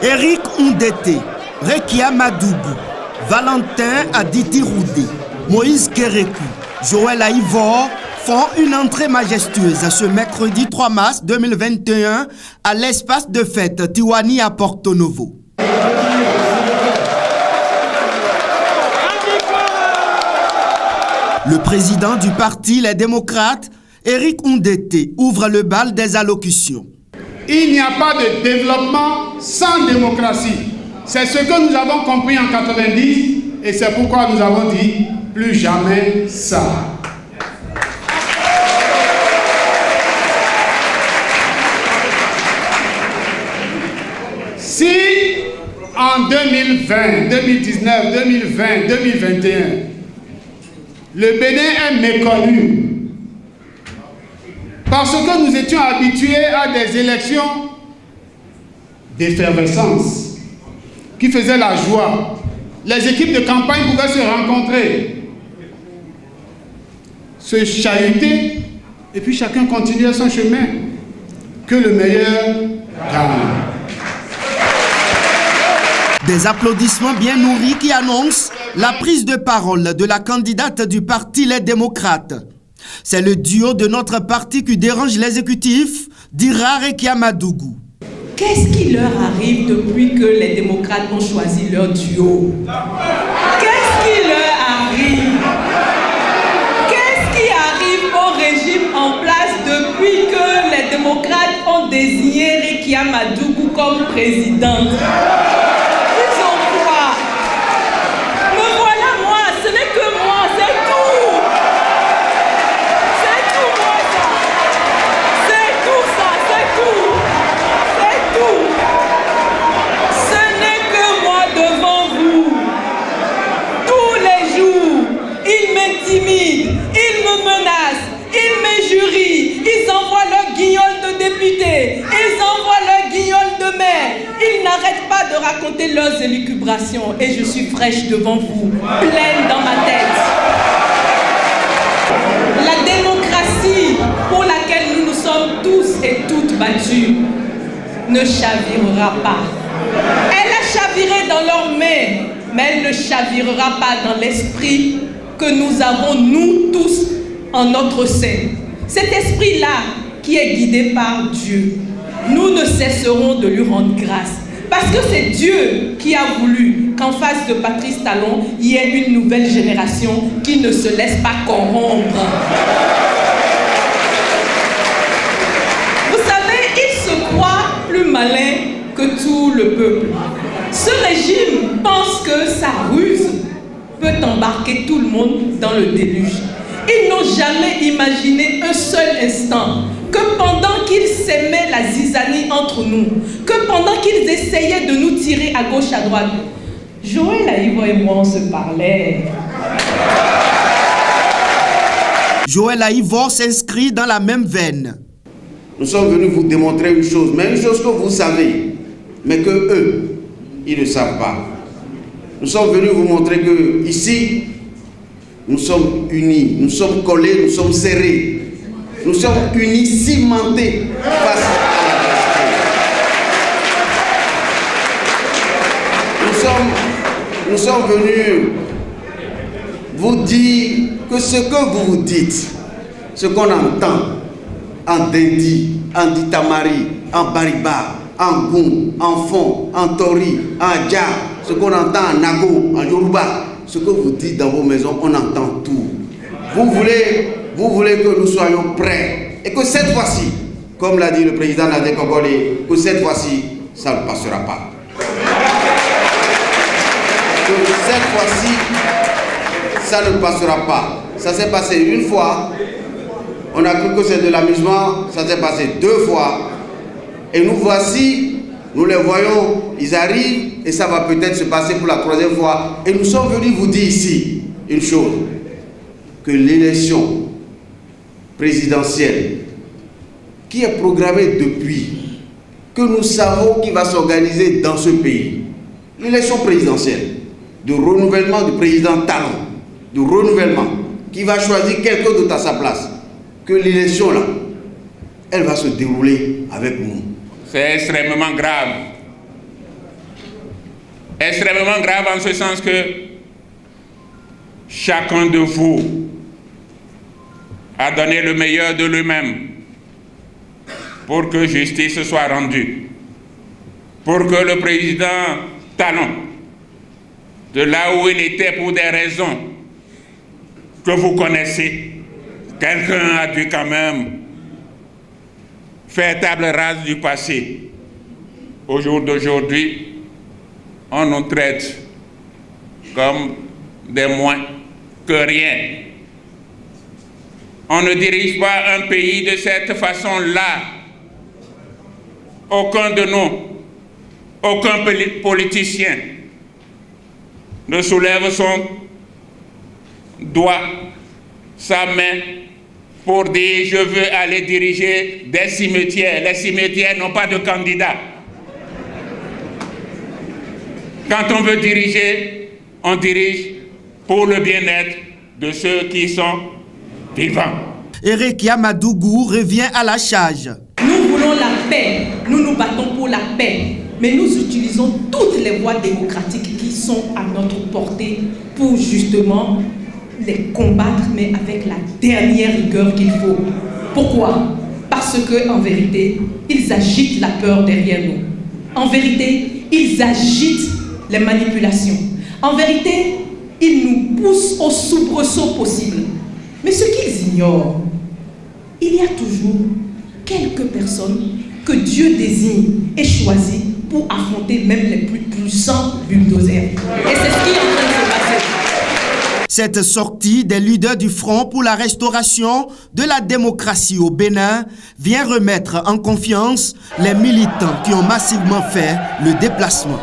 Eric Ndete, Rekia Madougou, Valentin Aditi Roudé, Moïse Kérékou, Joël Aïvor font une entrée majestueuse ce mercredi 3 mars 2021 à l'espace de fête Tiwani à Porto Novo. Le président du parti Les Démocrates, Eric Ndete, ouvre le bal des allocutions. Il n'y a pas de développement sans démocratie. C'est ce que nous avons compris en 90 et c'est pourquoi nous avons dit plus jamais ça. Si en 2020, 2019, 2020, 2021, le Bénin est méconnu parce que nous étions habitués à des élections d'effervescence qui faisaient la joie. Les équipes de campagne pouvaient se rencontrer, se chahuter, et puis chacun continuait son chemin. Que le meilleur gagne. Des applaudissements bien nourris qui annoncent la prise de parole de la candidate du parti Les Démocrates. C'est le duo de notre parti qui dérange l'exécutif, dira Rekia Madougou. Qu'est-ce qui leur arrive depuis que les démocrates ont choisi leur duo? Qu'est-ce qui leur arrive? Qu'est-ce qui arrive au régime en place depuis que les démocrates ont désigné Rekia Madougou comme présidente? Ils ont quoi? Me voilà moi, ce n'est que moi, c'est tout! C'est tout moi ça! C'est tout ça, c'est tout! C'est tout! Ce n'est que moi devant vous! Tous les jours, ils m'intimident, ils me menacent, ils m'injurient, ils envoient leur guignol de députés, ils envoient leur guignol de maire. Ils n'arrêtent pas de raconter leurs élucubrations et je suis fraîche devant vous, pleine dans ma tête. La démocratie pour laquelle nous nous sommes tous et toutes battus ne chavirera pas. Elle a chaviré dans leurs mains, mais elle ne chavirera pas dans l'esprit que nous avons, nous tous, en notre sein. Cet esprit-là qui est guidé par Dieu, nous ne cesserons de lui rendre grâce. Parce que c'est Dieu qui a voulu qu'en face de Patrice Talon, il y ait une nouvelle génération qui ne se laisse pas corrompre. Vous savez, il se croit plus malin que tout le peuple. Ce régime pense que sa ruse peut embarquer tout le monde dans le déluge. Ils n'ont jamais imaginé un seul instant que pendant qu'ils s'aimaient la zizanie entre nous, que pendant qu'ils essayaient de nous tirer à gauche, à droite, Joël Aïvor et moi, on se parlait. Joël Aïvor s'inscrit dans la même veine. Nous sommes venus vous démontrer une chose, mais une chose que vous savez, mais que eux, ils ne savent pas. Nous sommes venus vous montrer que ici, nous sommes unis, nous sommes collés, nous sommes serrés. Nous sommes unis, cimentés face à la. Nous sommes venus vous dire que ce que vous vous dites, ce qu'on entend en Dindi, en Ditamari, en Bariba, en Goum, en Fon, en Tori, en Dja, ce qu'on entend en Nago, en Yoruba, ce que vous dites dans vos maisons, on entend tout. Vous voulez que nous soyons prêts et que cette fois-ci, comme l'a dit le président Nadé Kogolé, que cette fois-ci, ça ne passera pas. Que cette fois-ci, ça ne passera pas. Ça s'est passé une fois, on a cru que c'est de l'amusement, ça s'est passé deux fois, et nous voici, nous les voyons, ils arrivent, et ça va peut-être se passer pour la troisième fois, et nous sommes venus vous dire ici une chose, que l'élection présidentielle qui est programmée depuis, que nous savons qui va s'organiser dans ce pays, l'élection présidentielle, de renouvellement du président Talon, de renouvellement, qui va choisir quelqu'un d'autre à sa place, que l'élection là, elle va se dérouler avec nous. C'est extrêmement grave Extrêmement grave en ce sens que chacun de vous a donné le meilleur de lui-même pour que justice soit rendue, pour que le président Talon, de là où il était pour des raisons que vous connaissez, quelqu'un a dû quand même faire table rase du passé. Au jour d'aujourd'hui, on nous traite comme des moins que rien. On ne dirige pas un pays de cette façon-là. Aucun de nous, aucun politicien ne soulève son doigt, sa main, pour dire « je veux aller diriger des cimetières ». Les cimetières n'ont pas de candidat. Quand on veut diriger, on dirige pour le bien-être de ceux qui sont vivants. Rekia Madougou revient à la charge. Nous voulons la paix, nous nous battons pour la paix, mais nous utilisons toutes les voies démocratiques qui sont à notre portée pour justement les combattre, mais avec la dernière rigueur qu'il faut. Pourquoi? Parce qu'en vérité, ils agitent la peur derrière nous. En vérité, ils agitent les manipulations. En vérité, ils nous poussent au soubresaut possible. Mais ce qu'ils ignorent, il y a toujours quelques personnes que Dieu désigne et choisit pour affronter même les plus puissants bulldozers. Et c'est ce qui est en train de se passer. Cette sortie des leaders du Front pour la restauration de la démocratie au Bénin vient remettre en confiance les militants qui ont massivement fait le déplacement.